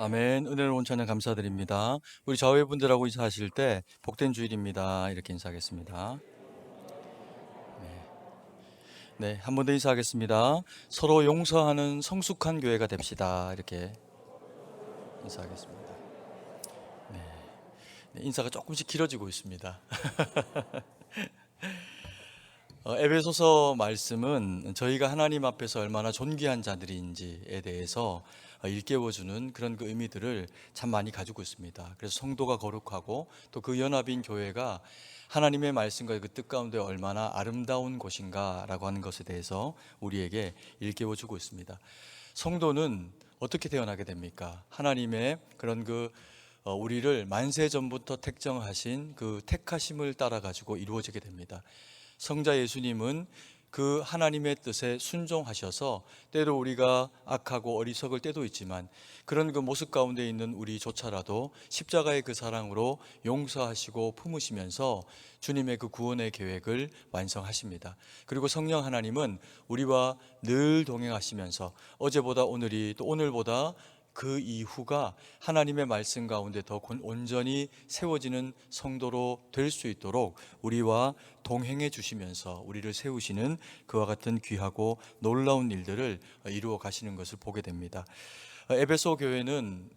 아멘. 은혜로운 찬양 감사드립니다. 우리 자회분들하고 인사하실 때 복된 주일입니다. 이렇게 인사하겠습니다. 네, 한 번 더 인사하겠습니다. 서로 용서하는 성숙한 교회가 됩시다. 이렇게 인사하겠습니다. 네, 인사가 조금씩 길어지고 있습니다. 에베소서 말씀은 저희가 하나님 앞에서 얼마나 존귀한 자들인지에 대해서 일깨워주는 그런 그 의미들을 참 많이 가지고 있습니다. 그래서 성도가 거룩하고 또 그 연합인 교회가 하나님의 말씀과 그 뜻 가운데 얼마나 아름다운 곳인가라고 하는 것에 대해서 우리에게 일깨워주고 있습니다. 성도는 어떻게 태어나게 됩니까? 하나님의 그런 우리를 만세 전부터 택정하신 그 택하심을 따라 가지고 이루어지게 됩니다. 성자 예수님은 그 하나님의 뜻에 순종하셔서 때로 우리가 악하고 어리석을 때도 있지만 그런 그 모습 가운데 있는 우리조차라도 십자가의 그 사랑으로 용서하시고 품으시면서 주님의 그 구원의 계획을 완성하십니다. 그리고 성령 하나님은 우리와 늘 동행하시면서 어제보다 오늘이 또 오늘보다 그 이후가 하나님의 말씀 가운데 더 온전히 세워지는 성도로 될 수 있도록 우리와 동행해 주시면서 우리를 세우시는 그와 같은 귀하고 놀라운 일들을 이루어 가시는 것을 보게 됩니다. 에베소 교회는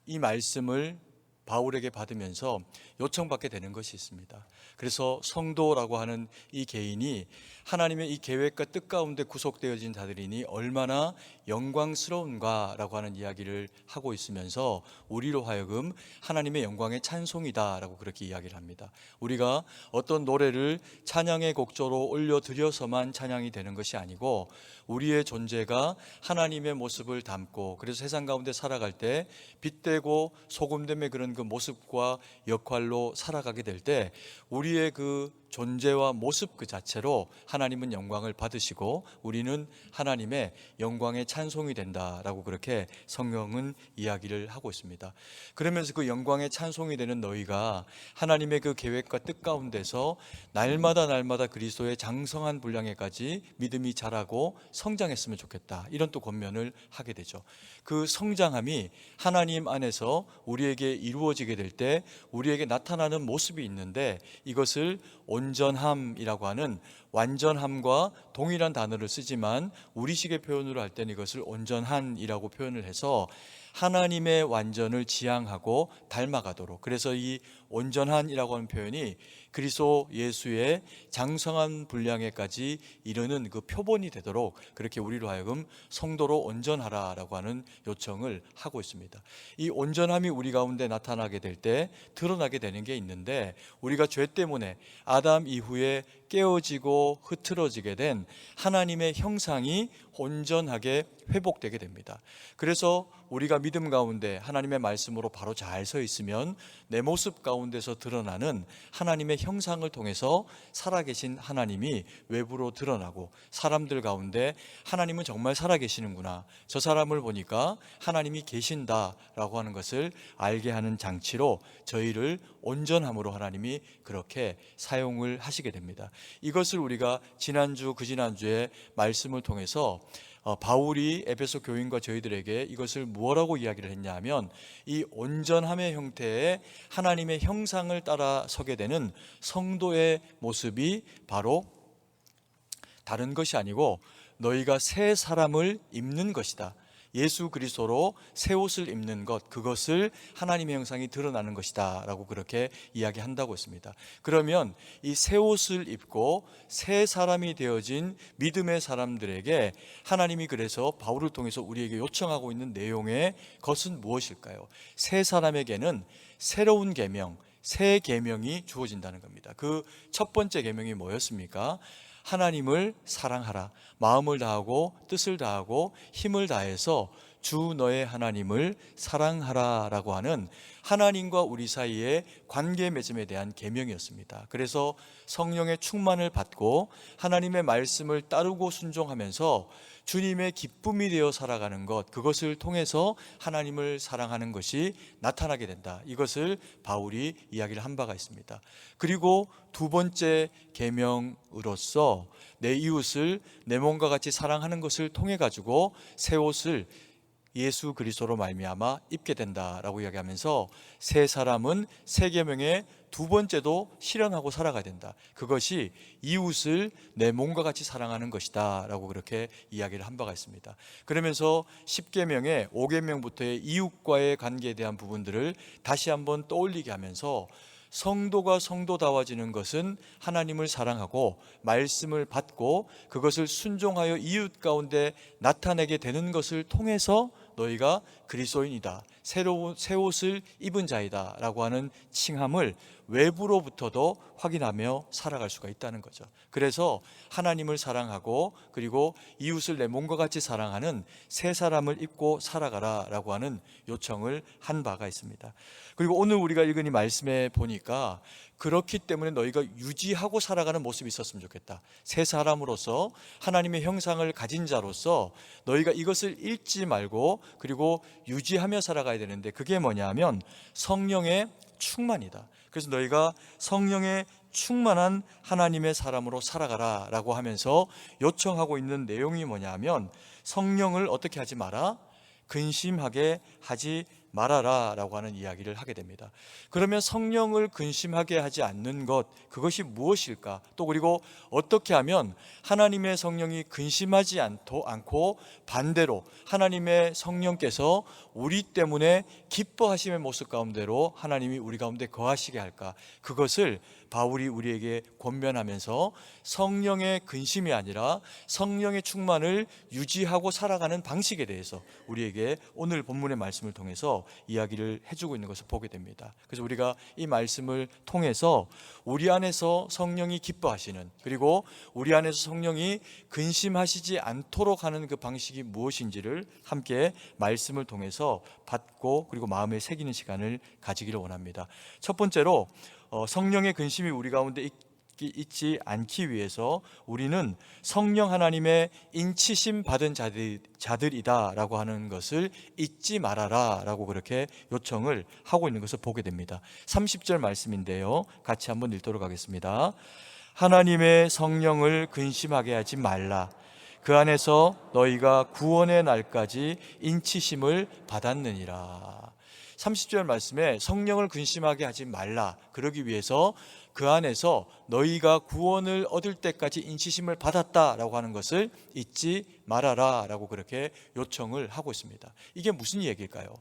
이 말씀을 바울에게 받으면서 요청받게 되는 것이 있습니다. 그래서 성도라고 하는 이 개인이 하나님의 이 계획과 뜻 가운데 구속되어진 자들이니 얼마나 영광스러운가라고 하는 이야기를 하고 있으면서 우리로 하여금 하나님의 영광의 찬송이다라고 그렇게 이야기를 합니다. 우리가 어떤 노래를 찬양의 곡조로 올려드려서만 찬양이 되는 것이 아니고 우리의 존재가 하나님의 모습을 담고 그래서 세상 가운데 살아갈 때 빛되고 소금됨의 그런 그 모습과 역할로 살아가게 될 때 우리의 그 존재와 모습 그 자체로 하나님은 영광을 받으시고 우리는 하나님의 영광의 찬송이 된다라고 그렇게 성경은 이야기를 하고 있습니다. 그러면서 그 영광의 찬송이 되는 너희가 하나님의 그 계획과 뜻 가운데서 날마다 그리스도의 장성한 분량에까지 믿음이 자라고 성장했으면 좋겠다, 이런 또 권면을 하게 되죠. 그 성장함이 하나님 안에서 우리에게 이루어지게 될 때 우리에게 나타나는 모습이 있는데 이것을 온전함이라고 하는 완전함과 동일한 단어를 쓰지만 우리식의 표현으로 할 때는 이것을 온전한이라고 표현을 해서 하나님의 완전을 지향하고 닮아가도록, 그래서 이 온전한이라고 하는 표현이 그리스도 예수의 장성한 분량에까지 이르는 그 표본이 되도록 그렇게 우리로 하여금 성도로 온전하라라고 하는 요청을 하고 있습니다. 이 온전함이 우리 가운데 나타나게 될 때 드러나게 되는 게 있는데 우리가 죄 때문에 아담 이후에 깨어지고 흐트러지게 된 하나님의 형상이 온전하게 회복되게 됩니다. 그래서 우리가 믿음 가운데 하나님의 말씀으로 바로 잘 서 있으면 내 모습 가운데서 드러나는 하나님의 형상을 통해서 살아계신 하나님이 외부로 드러나고 사람들 가운데 하나님은 정말 살아계시는구나, 저 사람을 보니까 하나님이 계신다라고 하는 것을 알게 하는 장치로 저희를 온전함으로 하나님이 그렇게 사용을 하시게 됩니다. 이것을 우리가 지난주 그 지난주에 말씀을 통해서 바울이 에베소 교인과 저희들에게 이것을 무엇라고 이야기를 했냐 하면 이 온전함의 형태의 하나님의 형상을 따라 서게 되는 성도의 모습이 바로 다른 것이 아니고 너희가 새 사람을 입는 것이다, 예수 그리스도로 새 옷을 입는 것, 그것을 하나님의 형상이 드러나는 것이다 라고 그렇게 이야기한다고 했습니다. 그러면 이 새 옷을 입고 새 사람이 되어진 믿음의 사람들에게 하나님이 그래서 바울을 통해서 우리에게 요청하고 있는 내용의 것은 무엇일까요? 새 사람에게는 새로운 계명, 새 계명이 주어진다는 겁니다. 그 첫 번째 계명이 뭐였습니까? 하나님을 사랑하라, 마음을 다하고 뜻을 다하고 힘을 다해서 주 너의 하나님을 사랑하라 라고 하는 하나님과 우리 사이의 관계 맺음에 대한 계명이었습니다. 그래서 성령의 충만을 받고 하나님의 말씀을 따르고 순종하면서 주님의 기쁨이 되어 살아가는 것, 그것을 통해서 하나님을 사랑하는 것이 나타나게 된다, 이것을 바울이 이야기를 한 바가 있습니다. 그리고 두 번째 계명으로서 내 이웃을 내 몸과 같이 사랑하는 것을 통해 가지고 새 옷을 예수 그리스도로 말미암아 입게 된다라고 이야기하면서 새 사람은 새 계명의 두 번째도 실현하고 살아가야 된다. 그것이 이웃을 내 몸과 같이 사랑하는 것이다 라고 그렇게 이야기를 한 바가 있습니다. 그러면서 10계명의 5계명부터의 이웃과의 관계에 대한 부분들을 다시 한번 떠올리게 하면서 성도가 성도다워지는 것은 하나님을 사랑하고 말씀을 받고 그것을 순종하여 이웃 가운데 나타내게 되는 것을 통해서 너희가 그리스도인이다, 새로운 새 옷을 입은 자이다 라고 하는 칭함을 외부로부터도 확인하며 살아갈 수가 있다는 거죠. 그래서 하나님을 사랑하고 그리고 이웃을 내 몸과 같이 사랑하는 새 사람을 입고 살아가라 라고 하는 요청을 한 바가 있습니다. 그리고 오늘 우리가 읽은 이 말씀에 보니까 그렇기 때문에 너희가 유지하고 살아가는 모습이 있었으면 좋겠다. 새 사람으로서 하나님의 형상을 가진 자로서 너희가 이것을 잃지 말고 그리고 유지하며 살아가야 되는데, 그게 뭐냐 하면 성령의 충만이다. 그래서 너희가 성령의 충만한 하나님의 사람으로 살아가라 라고 하면서 요청하고 있는 내용이 뭐냐 하면 성령을 어떻게 하지 마라? 근심하게 하지 말아라 라고 하는 이야기를 하게 됩니다. 그러면 성령을 근심하게 하지 않는 것, 그것이 무엇일까? 또 그리고 어떻게 하면 하나님의 성령이 근심하지 않고 반대로 하나님의 성령께서 우리 때문에 기뻐하심의 모습 가운데로 하나님이 우리 가운데 거하시게 할까? 그것을 바울이 우리에게 권면하면서 성령의 근심이 아니라 성령의 충만을 유지하고 살아가는 방식에 대해서 우리에게 오늘 본문의 말씀을 통해서 이야기를 해주고 있는 것을 보게 됩니다. 그래서 우리가 이 말씀을 통해서 우리 안에서 성령이 기뻐하시는, 그리고 우리 안에서 성령이 근심하시지 않도록 하는 그 방식이 무엇인지를 함께 말씀을 통해서 받고 그리고 마음에 새기는 시간을 가지기를 원합니다. 첫 번째로 성령의 근심이 우리 가운데 있지 않기 위해서 우리는 성령 하나님의 인치심 받은 자들이다 라고 하는 것을 잊지 말아라 라고 그렇게 요청을 하고 있는 것을 보게 됩니다. 30절 말씀인데요, 같이 한번 읽도록 하겠습니다. 하나님의 성령을 근심하게 하지 말라. 그 안에서 너희가 구원의 날까지 인치심을 받았느니라. 30절 말씀에 성령을 근심하게 하지 말라, 그러기 위해서 그 안에서 너희가 구원을 얻을 때까지 인치심을 받았다라고 하는 것을 잊지 말아라 라고 그렇게 요청을 하고 있습니다. 이게 무슨 얘기일까요?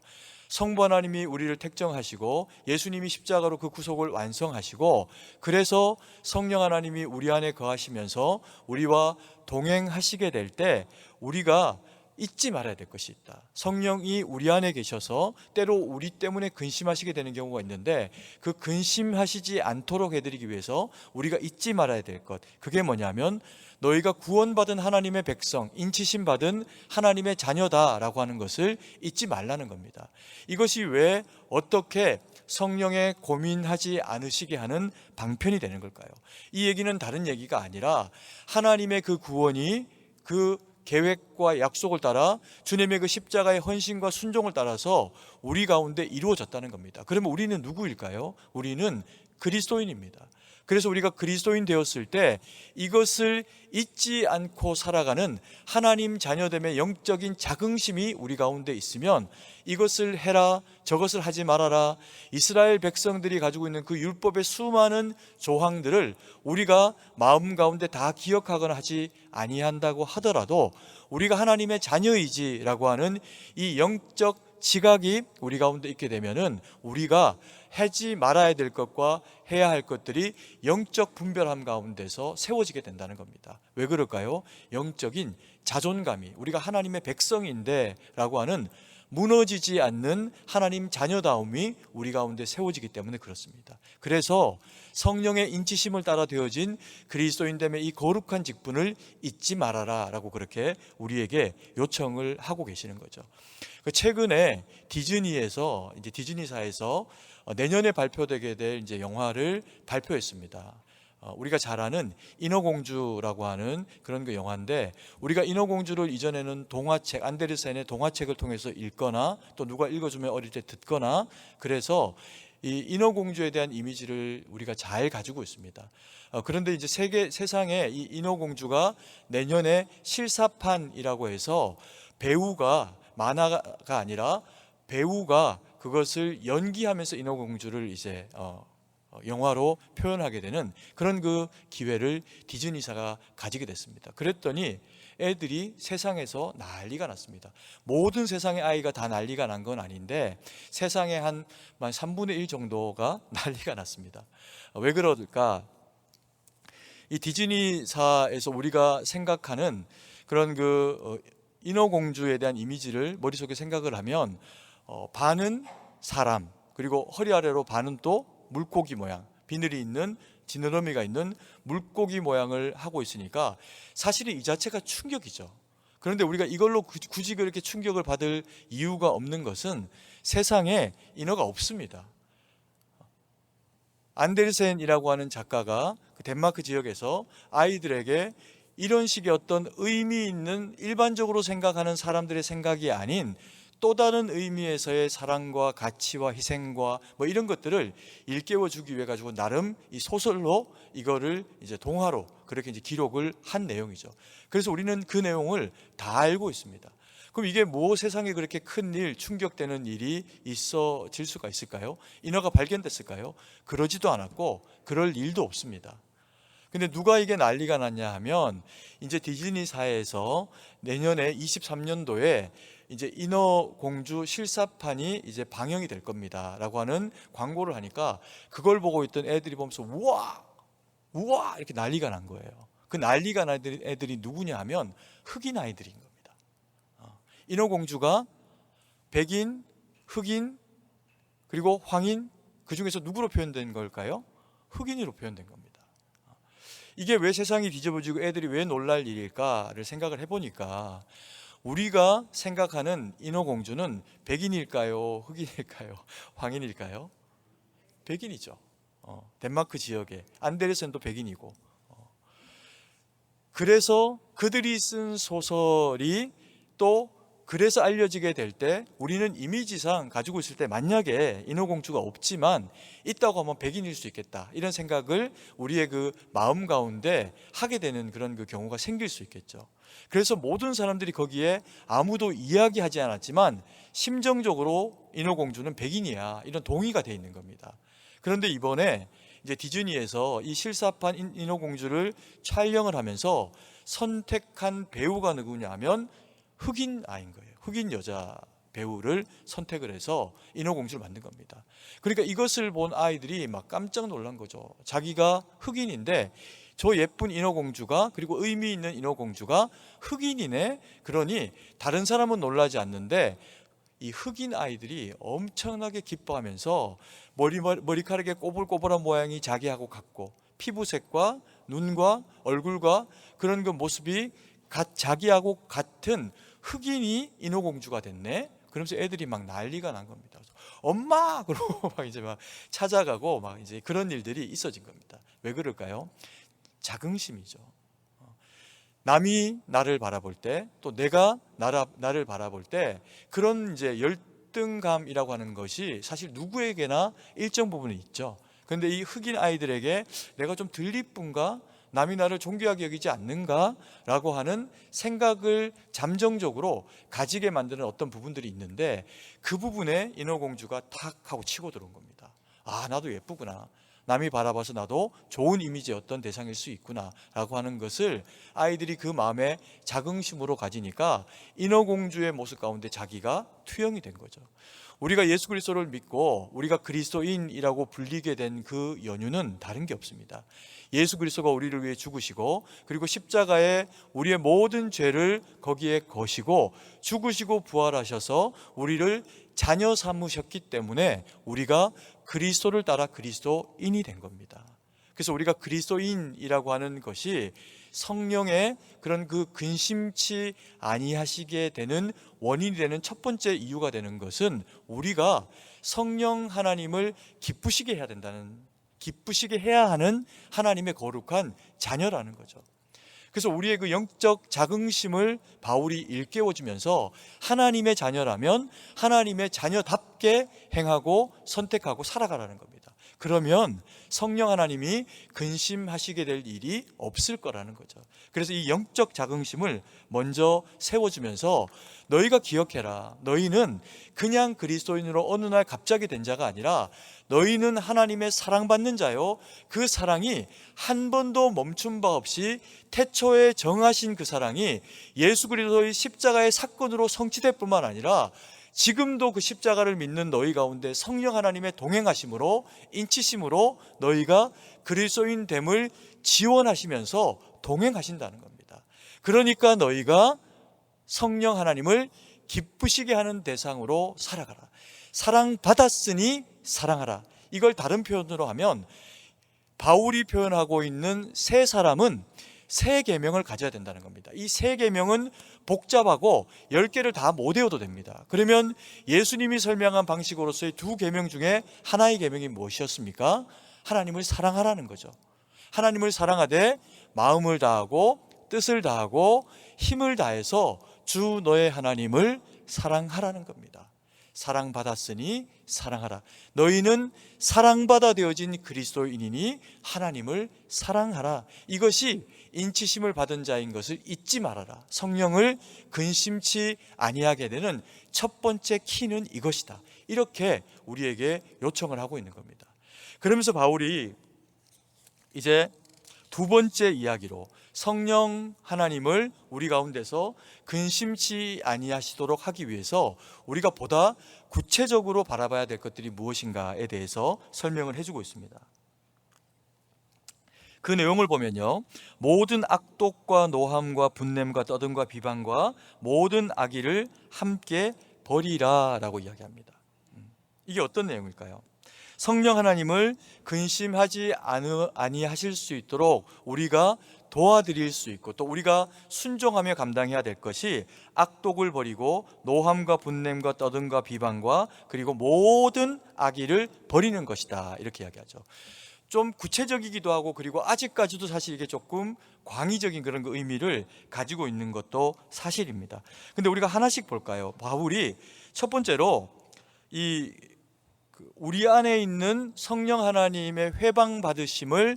성부 하나님이 우리를 택정하시고 예수님이 십자가로 그 구속을 완성하시고, 그래서 성령 하나님이 우리 안에 거하시면서 우리와 동행하시게 될 때 우리가 잊지 말아야 될 것이 있다. 성령이 우리 안에 계셔서 때로 우리 때문에 근심하시게 되는 경우가 있는데, 그 근심하시지 않도록 해드리기 위해서 우리가 잊지 말아야 될 것, 그게 뭐냐면 너희가 구원받은 하나님의 백성, 인치심 받은 하나님의 자녀다라고 하는 것을 잊지 말라는 겁니다. 이것이 왜 어떻게 성령에 고민하지 않으시게 하는 방편이 되는 걸까요? 이 얘기는 다른 얘기가 아니라 하나님의 그 구원이 그 계획과 약속을 따라 주님의 그 십자가의 헌신과 순종을 따라서 우리 가운데 이루어졌다는 겁니다. 그러면 우리는 누구일까요? 우리는 그리스도인입니다. 그래서 우리가 그리스도인 되었을 때 이것을 잊지 않고 살아가는 하나님 자녀됨의 영적인 자긍심이 우리 가운데 있으면 이것을 해라, 저것을 하지 말아라, 이스라엘 백성들이 가지고 있는 그 율법의 수많은 조항들을 우리가 마음 가운데 다 기억하거나 하지 아니한다고 하더라도 우리가 하나님의 자녀이지라고 하는 이 영적 지각이 우리 가운데 있게 되면은 우리가 하지 말아야 될 것과 해야 할 것들이 영적 분별함 가운데서 세워지게 된다는 겁니다. 왜 그럴까요? 영적인 자존감이, 우리가 하나님의 백성인데 라고 하는 무너지지 않는 하나님 자녀다움이 우리 가운데 세워지기 때문에 그렇습니다. 그래서 성령의 인치심을 따라 되어진 그리스도인됨의 이 거룩한 직분을 잊지 말아라 라고 그렇게 우리에게 요청을 하고 계시는 거죠. 최근에 디즈니에서, 이제 디즈니사에서 내년에 발표되게 될 이제 영화를 발표했습니다. 우리가 잘 아는 인어공주라고 하는 그런 그 영화인데, 우리가 인어공주를 이전에는 동화책, 안데르센의 동화책을 통해서 읽거나 또 누가 읽어주면 어릴 때 듣거나, 그래서 이 인어공주에 대한 이미지를 우리가 잘 가지고 있습니다. 그런데 이제 세상에 이 인어공주가 내년에 실사판이라고 해서 배우가 만화가 아니라 배우가 그것을 연기하면서 인어공주를 이제 영화로 표현하게 되는 그런 그 기회를 디즈니사가 가지게 됐습니다. 그랬더니 애들이 세상에서 난리가 났습니다. 모든 세상의 아이가 다 난리가 난 건 아닌데 세상의 한 3분의 1 정도가 난리가 났습니다. 왜 그럴까? 이 디즈니사에서 우리가 생각하는 그런 그 인어공주에 대한 이미지를 머릿속에 생각을 하면 반은 사람, 그리고 허리 아래로 반은 또 물고기 모양, 비늘이 있는, 지느러미가 있는 물고기 모양을 하고 있으니까 사실은 이 자체가 충격이죠. 그런데 우리가 이걸로 굳이 그렇게 충격을 받을 이유가 없는 것은 세상에 인어가 없습니다. 안데르센이라고 하는 작가가 그 덴마크 지역에서 아이들에게 이런 식의 어떤 의미 있는, 일반적으로 생각하는 사람들의 생각이 아닌 또 다른 의미에서의 사랑과 가치와 희생과 뭐 이런 것들을 일깨워 주기 위해 가지고 나름 이 소설로 이거를 이제 동화로 그렇게 이제 기록을 한 내용이죠. 그래서 우리는 그 내용을 다 알고 있습니다. 그럼 이게 뭐 세상에 그렇게 큰 일, 충격되는 일이 있어질 수가 있을까요? 인어가 발견됐을까요? 그러지도 않았고 그럴 일도 없습니다. 근데 누가 이게 난리가 났냐 하면 이제 디즈니사에서 내년에 23년도에 이제 인어공주 실사판이 이제 방영이 될 겁니다 라고 하는 광고를 하니까 그걸 보고 있던 애들이 보면서 우와 우와 이렇게 난리가 난 거예요. 그 난리가 난 애들이 누구냐 하면 흑인 아이들인 겁니다. 인어공주가 백인, 흑인, 그리고 황인, 그 중에서 누구로 표현된 걸까요? 흑인으로 표현된 겁니다. 이게 왜 세상이 뒤집어지고 애들이 왜 놀랄 일일까를 생각을 해보니까 우리가 생각하는 인어공주는 백인일까요? 흑인일까요? 황인일까요? 백인이죠. 덴마크 지역에 안데르센도 백인이고, 그래서 그들이 쓴 소설이 또 그래서 알려지게 될 때 우리는 이미지상 가지고 있을 때 만약에 인어공주가 없지만 있다고 하면 백인일 수 있겠다 이런 생각을 우리의 그 마음 가운데 하게 되는 그런 그 경우가 생길 수 있겠죠. 그래서 모든 사람들이 거기에 아무도 이야기하지 않았지만 심정적으로 인어공주는 백인이야 이런 동의가 돼 있는 겁니다. 그런데 이번에 이제 디즈니에서 이 실사판 인어공주를 촬영을 하면서 선택한 배우가 누구냐 하면 흑인 아이인 거예요. 흑인 여자 배우를 선택을 해서 인어공주를 만든 겁니다. 그러니까 이것을 본 아이들이 막 깜짝 놀란 거죠. 자기가 흑인인데 저 예쁜 인어공주가, 그리고 의미 있는 인어공주가 흑인이네. 그러니 다른 사람은 놀라지 않는데 이 흑인 아이들이 엄청나게 기뻐하면서 머리카락에 꼬불꼬불한 모양이 자기하고 같고 피부색과 눈과 얼굴과 그런 그 모습이 자기하고 같은 흑인이 인어공주가 됐네. 그러면서 애들이 막 난리가 난 겁니다. 엄마! 그러고 막 이제 막 찾아가고 막 이제 그런 일들이 있어진 겁니다. 왜 그럴까요? 자긍심이죠. 남이 나를 바라볼 때, 또 내가 나를 바라볼 때 그런 이제 열등감이라고 하는 것이 사실 누구에게나 일정 부분은 있죠. 그런데 이 흑인 아이들에게 내가 좀 덜 이쁜가? 남이 나를 존귀하게 여기지 않는가? 라고 하는 생각을 잠정적으로 가지게 만드는 어떤 부분들이 있는데 그 부분에 인어공주가 탁 하고 치고 들어온 겁니다. 아, 나도 예쁘구나. 남이 바라봐서 나도 좋은 이미지의 어떤 대상일 수 있구나 라고 하는 것을 아이들이 그 마음에 자긍심으로 가지니까 인어공주의 모습 가운데 자기가 투영이 된 거죠. 우리가 예수 그리스도를 믿고 우리가 그리스도인이라고 불리게 된 그 연유는 다른 게 없습니다. 예수 그리스도가 우리를 위해 죽으시고 그리고 십자가에 우리의 모든 죄를 거기에 거시고 죽으시고 부활하셔서 우리를 자녀 삼으셨기 때문에 우리가 그리스도를 따라 그리스도인이 된 겁니다. 그래서 우리가 그리스도인이라고 하는 것이 성령의 그런 그 근심치 아니하시게 되는 원인이 되는 첫 번째 이유가 되는 것은 우리가 성령 하나님을 기쁘시게 해야 하는 하나님의 거룩한 자녀라는 거죠. 그래서 우리의 그 영적 자긍심을 바울이 일깨워주면서 하나님의 자녀라면 하나님의 자녀답게 행하고 선택하고 살아가라는 겁니다. 그러면 성령 하나님이 근심하시게 될 일이 없을 거라는 거죠. 그래서 이 영적 자긍심을 먼저 세워주면서 너희가 기억해라. 너희는 그냥 그리스도인으로 어느 날 갑자기 된 자가 아니라 너희는 하나님의 사랑받는 자요. 그 사랑이 한 번도 멈춘 바 없이 태초에 정하신 그 사랑이 예수 그리스도의 십자가의 사건으로 성취될 뿐만 아니라 지금도 그 십자가를 믿는 너희 가운데 성령 하나님의 동행하심으로, 인치심으로 너희가 그리스도인 됨을 지원하시면서 동행하신다는 겁니다. 그러니까 너희가 성령 하나님을 기쁘시게 하는 대상으로 살아가라. 사랑받았으니 사랑하라. 이걸 다른 표현으로 하면 바울이 표현하고 있는 새 사람은 새 계명을 가져야 된다는 겁니다. 이 새 계명은 복잡하고 10개를 다 못 외워도 됩니다. 그러면 예수님이 설명한 방식으로서의 두 계명 중에 하나의 계명이 무엇이었습니까? 하나님을 사랑하라는 거죠. 하나님을 사랑하되 마음을 다하고 뜻을 다하고 힘을 다해서 주 너의 하나님을 사랑하라는 겁니다. 사랑받았으니 사랑하라. 너희는 사랑받아 되어진 그리스도인이니 하나님을 사랑하라. 이것이 인치심을 받은 자인 것을 잊지 말아라. 성령을 근심치 아니하게 되는 첫 번째 키는 이것이다. 이렇게 우리에게 요청을 하고 있는 겁니다. 그러면서 바울이 이제 두 번째 이야기로 성령 하나님을 우리 가운데서 근심치 아니하시도록 하기 위해서 우리가 보다 구체적으로 바라봐야 될 것들이 무엇인가에 대해서 설명을 해주고 있습니다. 그 내용을 보면요, 모든 악독과 노함과 분냄과 떠듬과 비방과 모든 악의를 함께 버리라 라고 이야기합니다. 이게 어떤 내용일까요? 성령 하나님을 근심하지 아니하실 수 있도록 우리가 도와드릴 수 있고 또 우리가 순종하며 감당해야 될 것이 악독을 버리고 노함과 분냄과 떠듬과 비방과 그리고 모든 악의를 버리는 것이다, 이렇게 이야기하죠. 좀 구체적이기도 하고 그리고 아직까지도 사실 이게 조금 광의적인 그런 의미를 가지고 있는 것도 사실입니다. 근데 우리가 하나씩 볼까요? 바울이 첫 번째로 우리 안에 있는 성령 하나님의 회방 받으심을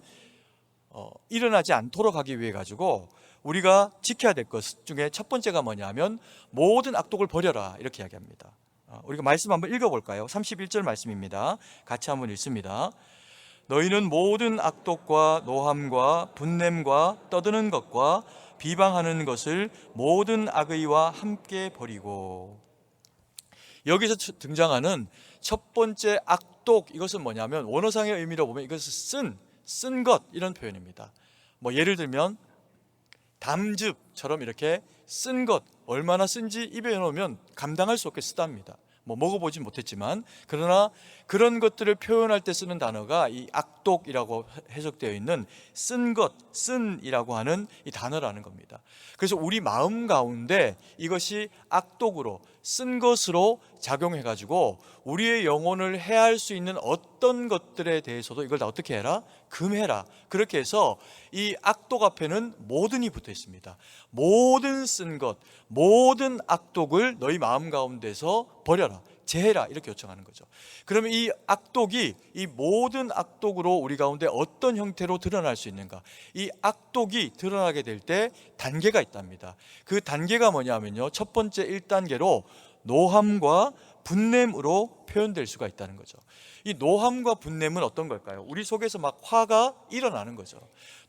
일어나지 않도록 하기 위해 가지고 우리가 지켜야 될 것 중에 첫 번째가 뭐냐면 모든 악독을 버려라, 이렇게 이야기합니다. 우리가 말씀 한번 읽어볼까요? 31절 말씀입니다. 같이 한번 읽습니다. 너희는 모든 악독과 노함과 분냄과 떠드는 것과 비방하는 것을 모든 악의와 함께 버리고. 여기서 등장하는 첫 번째 악독, 이것은 뭐냐면 원어상의 의미로 보면 이것은 쓴 것, 이런 표현입니다. 뭐 예를 들면 담즙처럼 이렇게 쓴 것, 얼마나 쓴지 입에 넣으면 감당할 수 없게 쓰답니다. 뭐 먹어보진 못했지만, 그러나 그런 것들을 표현할 때 쓰는 단어가 이 악독이라고 해석되어 있는 쓴 것, 쓴이라고 하는 이 단어라는 겁니다. 그래서 우리 마음 가운데 이것이 악독으로 쓴 것으로 작용해가지고 우리의 영혼을 해할 수 있는 어떤 것들에 대해서도 이걸 다 어떻게 해라? 금해라. 그렇게 해서 이 악독 앞에는 모든이 붙어 있습니다. 모든 쓴 것, 모든 악독을 너희 마음 가운데서 버려라, 제해라, 이렇게 요청하는 거죠. 그러면 이 악독이 이 모든 악독으로 우리 가운데 어떤 형태로 드러날 수 있는가? 이 악독이 드러나게 될 때 단계가 있답니다. 그 단계가 뭐냐면요, 첫 번째 1단계로 노함과 분냄으로 표현될 수가 있다는 거죠. 이 노함과 분냄은 어떤 걸까요? 우리 속에서 막 화가 일어나는 거죠.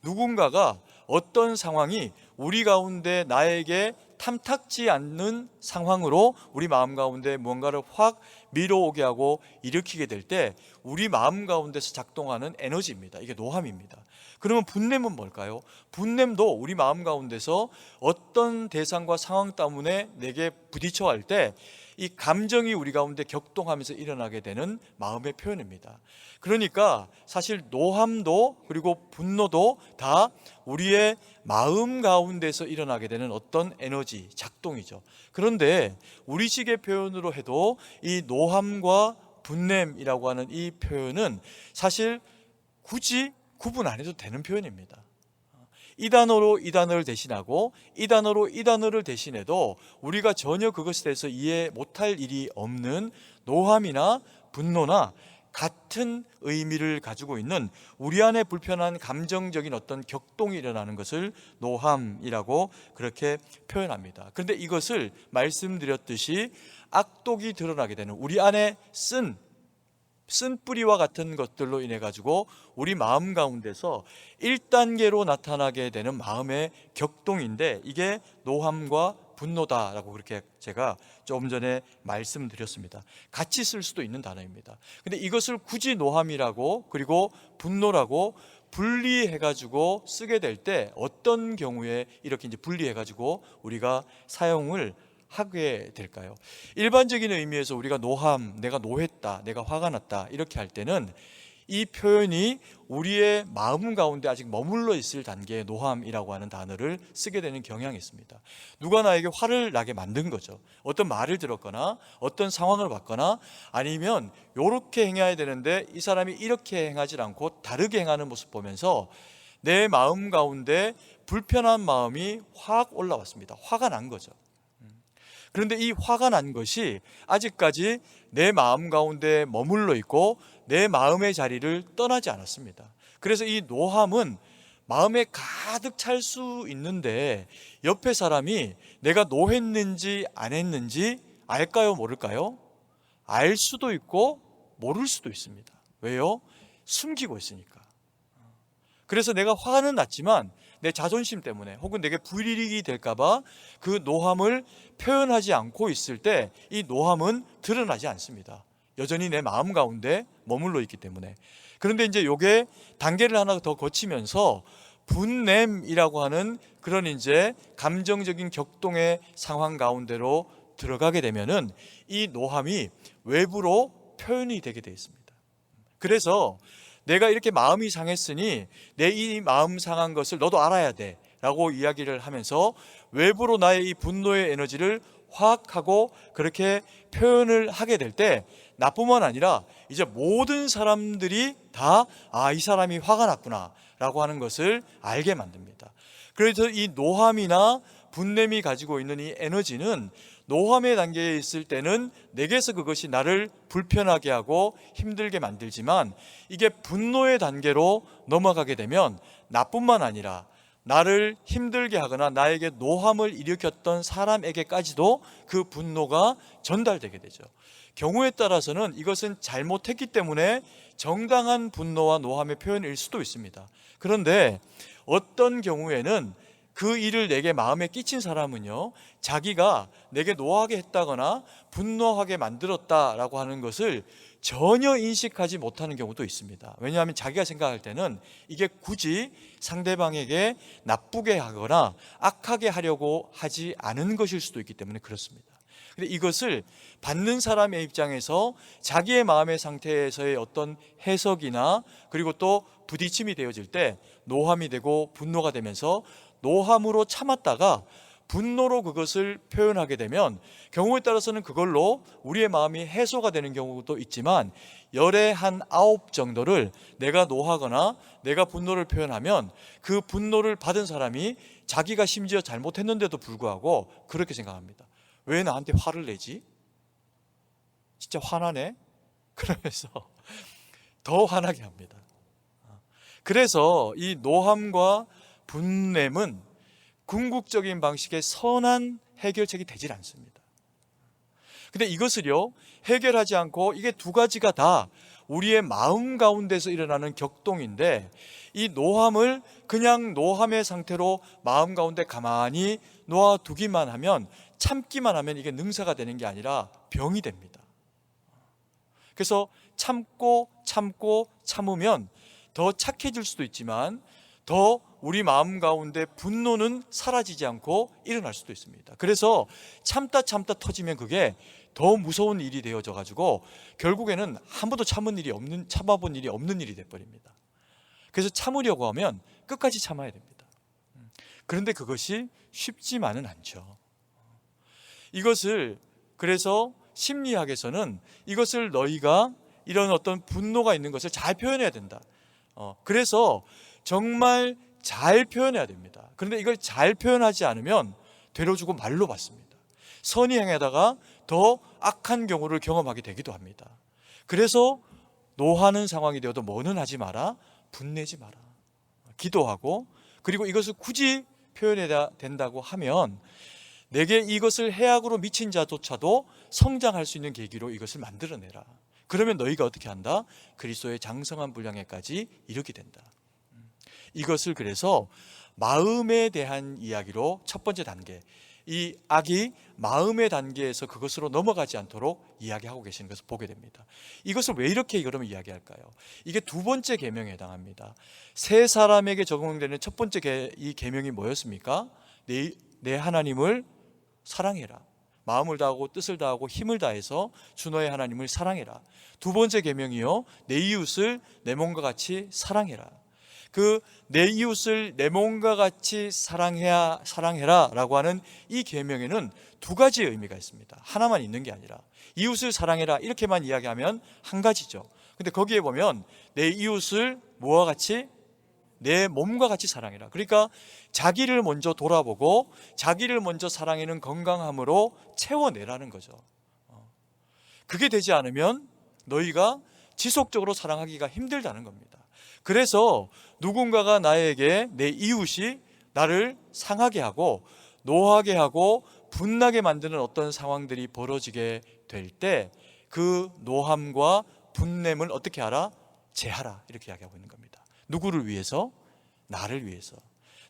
누군가가 어떤 상황이 우리 가운데 나에게 탐탁지 않는 상황으로 우리 마음 가운데 무언가를 확 밀어오게 하고 일으키게 될 때 우리 마음 가운데서 작동하는 에너지입니다. 이게 노함입니다. 그러면 분냄은 뭘까요? 분냄도 우리 마음 가운데서 어떤 대상과 상황 때문에 내게 부딪혀 할 때 이 감정이 우리 가운데 격동하면서 일어나게 되는 마음의 표현입니다. 그러니까 사실 노함도 그리고 분노도 다 우리의 마음 가운데서 일어나게 되는 어떤 에너지, 작동이죠. 그런데 우리식의 표현으로 해도 이 노함과 분냄이라고 하는 이 표현은 사실 굳이 구분 안 해도 되는 표현입니다. 이 단어로 이 단어를 대신하고 이 단어로 이 단어를 대신해도 우리가 전혀 그것에 대해서 이해 못할 일이 없는 노함이나 분노나 같은 의미를 가지고 있는 우리 안에 불편한 감정적인 어떤 격동이 일어나는 것을 노함이라고 그렇게 표현합니다. 그런데 이것을 말씀드렸듯이 악독이 드러나게 되는 우리 안에 쓴 뿌리와 같은 것들로 인해 가지고 우리 마음 가운데서 1단계로 나타나게 되는 마음의 격동인데, 이게 노함과 분노다라고 그렇게 제가 조금 전에 말씀드렸습니다. 같이 쓸 수도 있는 단어입니다. 근데 이것을 굳이 노함이라고 그리고 분노라고 분리해 가지고 쓰게 될 때 어떤 경우에 이렇게 이제 분리해 가지고 우리가 사용을 하게 될까요? 일반적인 의미에서 우리가 노함, 내가 노했다, 내가 화가 났다 이렇게 할 때는 이 표현이 우리의 마음 가운데 아직 머물러 있을 단계의 노함이라고 하는 단어를 쓰게 되는 경향이 있습니다. 누가 나에게 화를 나게 만든 거죠. 어떤 말을 들었거나 어떤 상황을 봤거나 아니면 이렇게 행해야 되는데 이 사람이 이렇게 행하지 않고 다르게 행하는 모습 보면서 내 마음 가운데 불편한 마음이 확 올라왔습니다. 화가 난 거죠. 그런데 이 화가 난 것이 아직까지 내 마음 가운데 머물러 있고 내 마음의 자리를 떠나지 않았습니다. 그래서 이 노함은 마음에 가득 찰 수 있는데 옆에 사람이 내가 노했는지 안 했는지 알까요, 모를까요? 알 수도 있고 모를 수도 있습니다. 왜요? 숨기고 있으니까. 그래서 내가 화는 났지만 내 자존심 때문에 혹은 내게 불이익이 될까봐 그 노함을 표현하지 않고 있을 때 이 노함은 드러나지 않습니다. 여전히 내 마음 가운데 머물러 있기 때문에. 그런데 이제 요게 단계를 하나 더 거치면서 분냄이라고 하는 그런 이제 감정적인 격동의 상황 가운데로 들어가게 되면은 이 노함이 외부로 표현이 되게 되어 있습니다. 그래서 내가 이렇게 마음이 상했으니 내 이 마음 상한 것을 너도 알아야 돼 라고 이야기를 하면서 외부로 나의 이 분노의 에너지를 확 하고 그렇게 표현을 하게 될 때 나뿐만 아니라 이제 모든 사람들이 다 이 사람이 화가 났구나 라고 하는 것을 알게 만듭니다. 그래서 이 노함이나 분냄이 가지고 있는 이 에너지는 노함의 단계에 있을 때는 내게서 그것이 나를 불편하게 하고 힘들게 만들지만 이게 분노의 단계로 넘어가게 되면 나뿐만 아니라 나를 힘들게 하거나 나에게 노함을 일으켰던 사람에게까지도 그 분노가 전달되게 되죠. 경우에 따라서는 이것은 잘못했기 때문에 정당한 분노와 노함의 표현일 수도 있습니다. 그런데 어떤 경우에는 그 일을 내게 마음에 끼친 사람은요, 자기가 내게 노하게 했다거나 분노하게 만들었다라고 하는 것을 전혀 인식하지 못하는 경우도 있습니다. 왜냐하면 자기가 생각할 때는 이게 굳이 상대방에게 나쁘게 하거나 악하게 하려고 하지 않은 것일 수도 있기 때문에 그렇습니다. 근데 이것을 받는 사람의 입장에서 자기의 마음의 상태에서의 어떤 해석이나 그리고 또 부딪힘이 되어질 때 노함이 되고 분노가 되면서 노함으로 참았다가 분노로 그것을 표현하게 되면 경우에 따라서는 그걸로 우리의 마음이 해소가 되는 경우도 있지만 열의 한 9 정도를 내가 노하거나 내가 분노를 표현하면 그 분노를 받은 사람이 자기가 심지어 잘못했는데도 불구하고 그렇게 생각합니다. 왜 나한테 화를 내지? 진짜 화나네? 그러면서 더 화나게 합니다. 그래서 이 노함과 분냄은 궁극적인 방식의 선한 해결책이 되질 않습니다. 근데 이것을요, 해결하지 않고 이게 두 가지가 다 우리의 마음 가운데서 일어나는 격동인데 이 노함을 그냥 노함의 상태로 마음 가운데 가만히 놓아두기만 하면, 참기만 하면 이게 능사가 되는 게 아니라 병이 됩니다. 그래서 참고 참으면 더 착해질 수도 있지만 더 우리 마음 가운데 분노는 사라지지 않고 일어날 수도 있습니다. 그래서 참다 터지면 그게 더 무서운 일이 되어져 가지고 결국에는 한 번도 참아본 일이 없는 일이 돼버립니다. 그래서 참으려고 하면 끝까지 참아야 됩니다. 그런데 그것이 쉽지만은 않죠. 이것을 그래서 심리학에서는 이것을 너희가 이런 어떤 분노가 있는 것을 잘 표현해야 된다. 그래서 정말 잘 표현해야 됩니다. 그런데 이걸 잘 표현하지 않으면 되로 주고 말로 받습니다. 선의 행에다가 더 악한 경우를 경험하게 되기도 합니다. 그래서 노하는 상황이 되어도 뭐는 하지 마라? 분내지 마라. 기도하고, 그리고 이것을 굳이 표현해야 된다고 하면 내게 이것을 해악으로 미친 자조차도 성장할 수 있는 계기로 이것을 만들어내라. 그러면 너희가 어떻게 한다? 그리스도의 장성한 분량에까지 이르게 된다. 이것을 그래서 마음에 대한 이야기로 첫 번째 단계, 이 악이 마음의 단계에서 그것으로 넘어가지 않도록 이야기하고 계시는 것을 보게 됩니다. 이것을 왜 이렇게 그러면 이야기할까요? 이게 두 번째 계명에 해당합니다. 세 사람에게 적용되는 첫 번째 이 계명이 뭐였습니까? 내 하나님을 사랑해라. 마음을 다하고 뜻을 다하고 힘을 다해서 주 너의 하나님을 사랑해라. 두 번째 계명이요, 내 이웃을 내 몸과 같이 사랑해라. 그 내 이웃을 내 몸과 같이 사랑해라 라고 하는 이 계명에는 두 가지의 의미가 있습니다. 하나만 있는 게 아니라 이웃을 사랑해라 이렇게만 이야기하면 한 가지죠. 근데 거기에 보면 내 이웃을 뭐와 같이? 내 몸과 같이 사랑해라. 그러니까 자기를 먼저 돌아보고 자기를 먼저 사랑하는 건강함으로 채워내라는 거죠. 그게 되지 않으면 너희가 지속적으로 사랑하기가 힘들다는 겁니다. 그래서 누군가가 나에게, 내 이웃이 나를 상하게 하고 노하게 하고 분나게 만드는 어떤 상황들이 벌어지게 될 때 그 노함과 분냄을 어떻게 하라? 제하라. 이렇게 이야기하고 있는 겁니다. 누구를 위해서? 나를 위해서.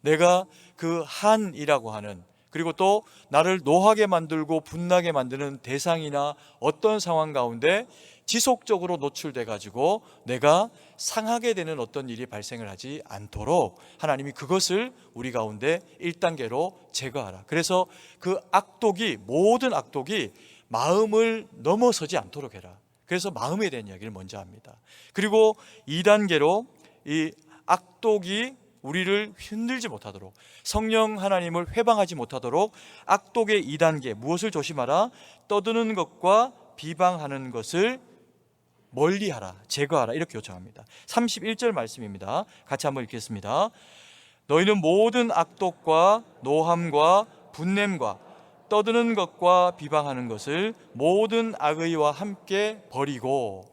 내가 그 한이라고 하는, 그리고 또 나를 노하게 만들고 분나게 만드는 대상이나 어떤 상황 가운데 지속적으로 노출돼 가지고 내가 상하게 되는 어떤 일이 발생을 하지 않도록 하나님이 그것을 우리 가운데 1단계로 제거하라. 그래서 그 악독이, 모든 악독이 마음을 넘어서지 않도록 해라. 그래서 마음에 대한 이야기를 먼저 합니다. 그리고 2단계로 이 악독이 우리를 흔들지 못하도록, 성령 하나님을 회방하지 못하도록 악독의 2단계, 무엇을 조심하라? 떠드는 것과 비방하는 것을 멀리하라, 제거하라, 이렇게 요청합니다. 31절 말씀입니다. 같이 한번 읽겠습니다. 너희는 모든 악독과 노함과 분냄과 떠드는 것과 비방하는 것을 모든 악의와 함께 버리고,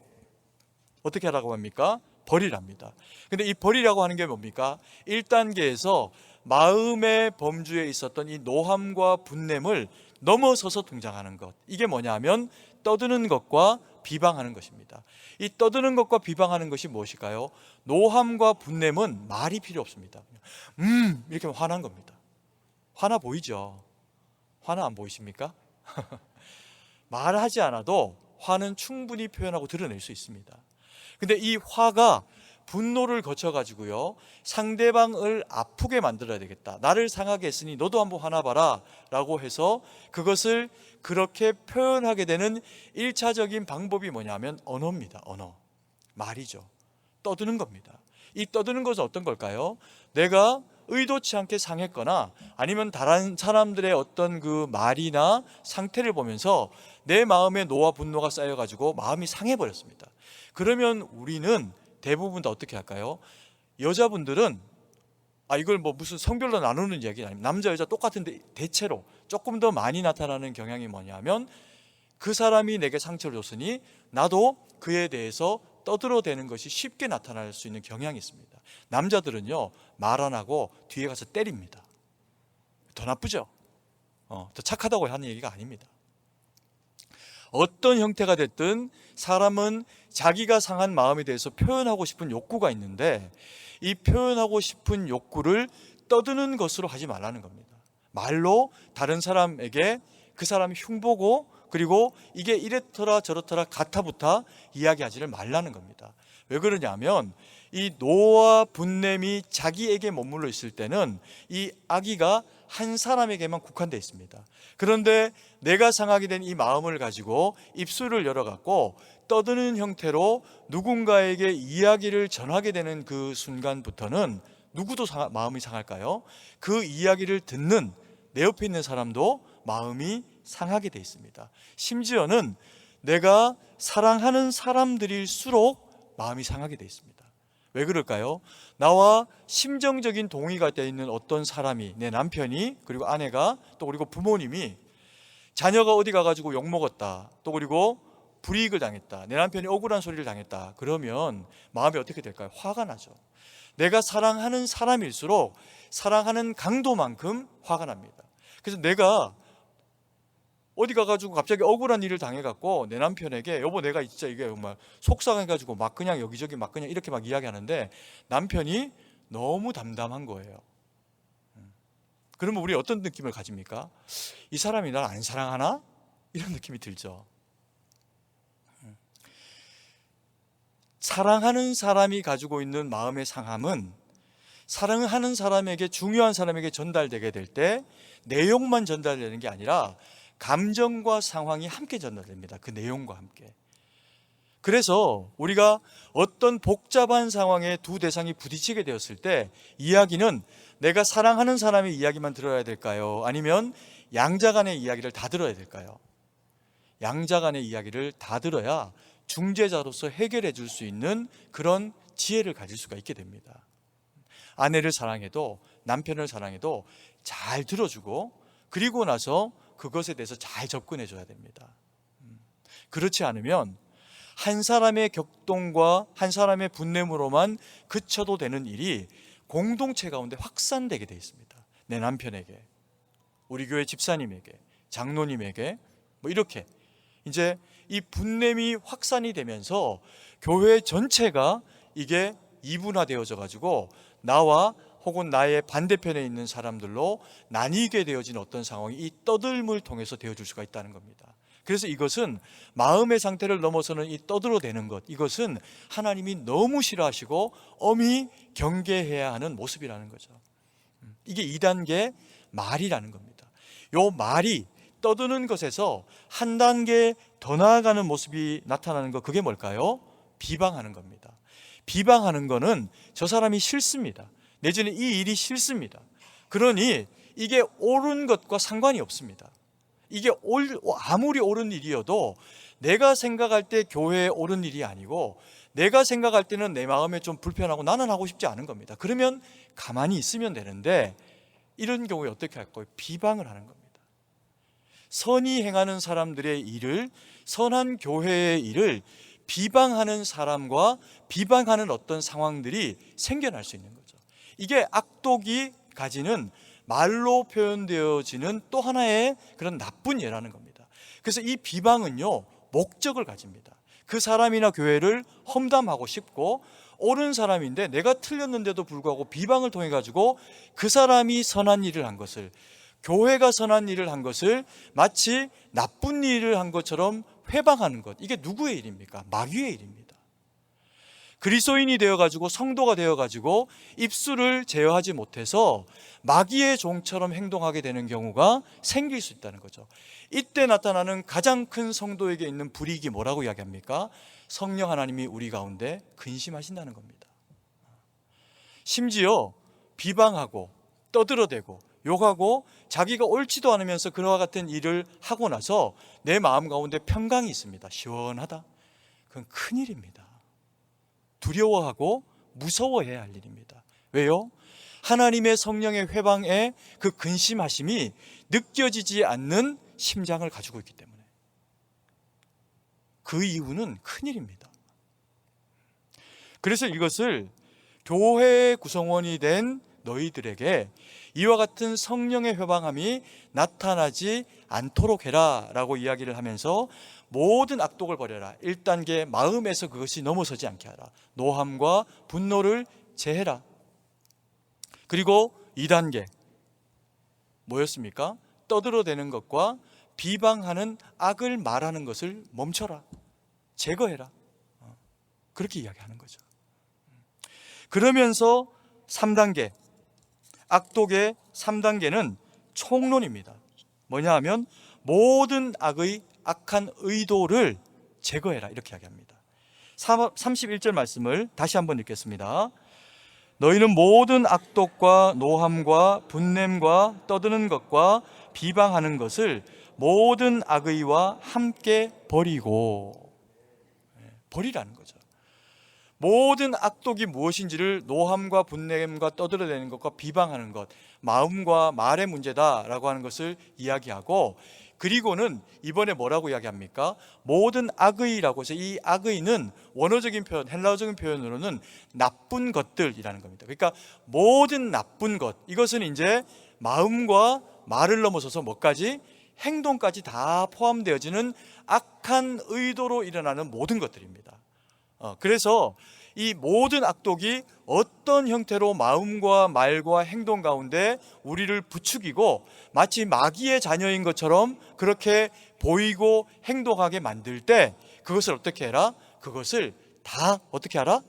어떻게 하라고 합니까? 버리랍니다. 근데 이 버리라고 하는 게 뭡니까? 1단계에서 마음의 범주에 있었던 이 노함과 분냄을 넘어서서 등장하는 것, 이게 뭐냐 하면 떠드는 것과 비방하는 것입니다. 이 떠드는 것과 비방하는 것이 무엇일까요? 노함과 분냄은 말이 필요 없습니다. 이렇게 하면 화난 겁니다. 화나 보이죠? 화나 안 보이십니까? 말하지 않아도 화는 충분히 표현하고 드러낼 수 있습니다. 근데 이 화가 분노를 거쳐가지고요, 상대방을 아프게 만들어야 되겠다, 나를 상하게 했으니 너도 한번 화나봐라 라고 해서 그것을 그렇게 표현하게 되는 1차적인 방법이 뭐냐면 언어입니다. 언어, 말이죠. 떠드는 겁니다. 이 떠드는 것은 어떤 걸까요? 내가 의도치 않게 상했거나 아니면 다른 사람들의 어떤 그 말이나 상태를 보면서 내 마음에 노와 분노가 쌓여가지고 마음이 상해버렸습니다. 그러면 우리는 대부분 다 어떻게 할까요? 여자분들은 이걸 뭐 무슨 성별로 나누는 이야기는 아닙니다. 남자 여자 똑같은데 대체로 조금 더 많이 나타나는 경향이 뭐냐면, 그 사람이 내게 상처를 줬으니 나도 그에 대해서 떠들어대는 것이 쉽게 나타날 수 있는 경향이 있습니다. 남자들은요, 말 안 하고 뒤에 가서 때립니다. 더 나쁘죠? 더 착하다고 하는 얘기가 아닙니다. 어떤 형태가 됐든 사람은 자기가 상한 마음에 대해서 표현하고 싶은 욕구가 있는데, 이 표현하고 싶은 욕구를 떠드는 것으로 하지 말라는 겁니다. 말로 다른 사람에게 그 사람이 흉보고, 그리고 이게 이렇더라 저렇더라 가타부타 이야기하지를 말라는 겁니다. 왜 그러냐면 이 노와 분냄이 자기에게 머물러 있을 때는 이 악의가 한 사람에게만 국한되어 있습니다. 그런데 내가 상하게 된 이 마음을 가지고 입술을 열어갖고 떠드는 형태로 누군가에게 이야기를 전하게 되는 그 순간부터는 누구도 마음이 상할까요? 그 이야기를 듣는 내 옆에 있는 사람도 마음이 상하게 되어 있습니다. 심지어는 내가 사랑하는 사람들일수록 마음이 상하게 되어 있습니다. 왜 그럴까요? 나와 심정적인 동의가 되어 있는 어떤 사람이, 내 남편이, 그리고 아내가, 또 그리고 부모님이 자녀가 어디 가가지고 욕먹었다, 또 그리고 불이익을 당했다, 내 남편이 억울한 소리를 당했다, 그러면 마음이 어떻게 될까요? 화가 나죠. 내가 사랑하는 사람일수록 사랑하는 강도만큼 화가 납니다. 그래서 내가 어디 가가지고 갑자기 억울한 일을 당해갖고 내 남편에게 여보 내가 진짜 이게 정말 속상해가지고 막 그냥 여기저기 막 그냥 이렇게 막 이야기하는데 남편이 너무 담담한 거예요. 그러면 우리 어떤 느낌을 가집니까? 이 사람이 날 안 사랑하나? 이런 느낌이 들죠. 사랑하는 사람이 가지고 있는 마음의 상함은 사랑하는 사람에게, 중요한 사람에게 전달되게 될 때 내용만 전달되는 게 아니라 감정과 상황이 함께 전달됩니다. 그 내용과 함께. 그래서 우리가 어떤 복잡한 상황에 두 대상이 부딪히게 되었을 때 이야기는 내가 사랑하는 사람의 이야기만 들어야 될까요? 아니면 양자 간의 이야기를 다 들어야 될까요? 양자 간의 이야기를 다 들어야 중재자로서 해결해 줄 수 있는 그런 지혜를 가질 수가 있게 됩니다. 아내를 사랑해도 남편을 사랑해도 잘 들어주고 그리고 나서 그것에 대해서 잘 접근해 줘야 됩니다. 그렇지 않으면 한 사람의 격동과 한 사람의 분냄으로만 그쳐도 되는 일이 공동체 가운데 확산되게 되어 있습니다. 내 남편에게, 우리 교회 집사님에게, 장로님에게 뭐 이렇게 이제 이 분냄이 확산이 되면서 교회 전체가 이게 이분화되어져 가지고 나와 혹은 나의 반대편에 있는 사람들로 나뉘게 되어진 어떤 상황이 이 떠들물 통해서 되어줄 수가 있다는 겁니다. 그래서 이것은 마음의 상태를 넘어서는 이 떠들어대는 것, 이것은 하나님이 너무 싫어하시고 엄히 경계해야 하는 모습이라는 거죠. 이게 2단계 말이라는 겁니다. 요 말이 떠드는 것에서 한 단계 더 나아가는 모습이 나타나는 것, 그게 뭘까요? 비방하는 겁니다. 비방하는 거는 저 사람이 싫습니다. 내지는 이 일이 싫습니다. 그러니 이게 옳은 것과 상관이 없습니다. 이게 아무리 옳은 일이어도 내가 생각할 때 교회에 옳은 일이 아니고 내가 생각할 때는 내 마음에 좀 불편하고 나는 하고 싶지 않은 겁니다. 그러면 가만히 있으면 되는데 이런 경우에 어떻게 할까요? 비방을 하는 겁니다. 선히 행하는 사람들의 일을, 선한 교회의 일을 비방하는 사람과 비방하는 어떤 상황들이 생겨날 수 있는 거죠. 이게 악독이 가지는 말로 표현되어지는 또 하나의 그런 나쁜 예라는 겁니다. 그래서 이 비방은요, 목적을 가집니다. 그 사람이나 교회를 험담하고 싶고 옳은 사람인데 내가 틀렸는데도 불구하고 비방을 통해 가지고 그 사람이 선한 일을 한 것을, 교회가 선한 일을 한 것을 마치 나쁜 일을 한 것처럼 회방하는 것, 이게 누구의 일입니까? 마귀의 일입니다. 그리스도인이 되어가지고 성도가 되어가지고 입술을 제어하지 못해서 마귀의 종처럼 행동하게 되는 경우가 생길 수 있다는 거죠. 이때 나타나는 가장 큰 성도에게 있는 불이익이 뭐라고 이야기합니까? 성령 하나님이 우리 가운데 근심하신다는 겁니다. 심지어 비방하고 떠들어대고 욕하고 자기가 옳지도 않으면서 그와 같은 일을 하고 나서 내 마음 가운데 평강이 있습니다. 시원하다. 그건 큰일입니다. 두려워하고 무서워해야 할 일입니다. 왜요? 하나님의 성령의 회방에 그 근심하심이 느껴지지 않는 심장을 가지고 있기 때문에 그 이유는 큰일입니다. 그래서 이것을 교회의 구성원이 된 너희들에게 이와 같은 성령의 회방함이 나타나지 않도록 해라 라고 이야기를 하면서 모든 악독을 버려라. 1단계 마음에서 그것이 넘어서지 않게 하라. 노함과 분노를 제해라. 그리고 2단계 뭐였습니까? 떠들어대는 것과 비방하는 악을 말하는 것을 멈춰라. 제거해라. 그렇게 이야기하는 거죠. 그러면서 3단계, 악독의 3단계는 총론입니다. 뭐냐 하면 모든 악의 악한 의도를 제거해라, 이렇게 이야기합니다. 31절 말씀을 다시 한번 읽겠습니다. 너희는 모든 악독과 노함과 분냄과 떠드는 것과 비방하는 것을 모든 악의와 함께 버리고, 버리라는 거죠. 모든 악독이 무엇인지를 노함과 분냄과 떠들어대는 것과 비방하는 것, 마음과 말의 문제다라고 하는 것을 이야기하고, 그리고는 이번에 뭐라고 이야기합니까? 모든 악의라고 해서 이 악의는 원어적인 표현, 헬라어적인 표현으로는 나쁜 것들이라는 겁니다. 그러니까 모든 나쁜 것, 이것은 이제 마음과 말을 넘어서서 뭐까지? 행동까지 다 포함되어지는 악한 의도로 일어나는 모든 것들입니다. 그래서 이 모든 악독이 어떤 형태로 마음과 말과 행동 가운데 우리를 부추기고 마치 마귀의 자녀인 것처럼 그렇게 보이고 행동하게 만들 때 그것을 어떻게 해라? 그것을 다 어떻게 하라?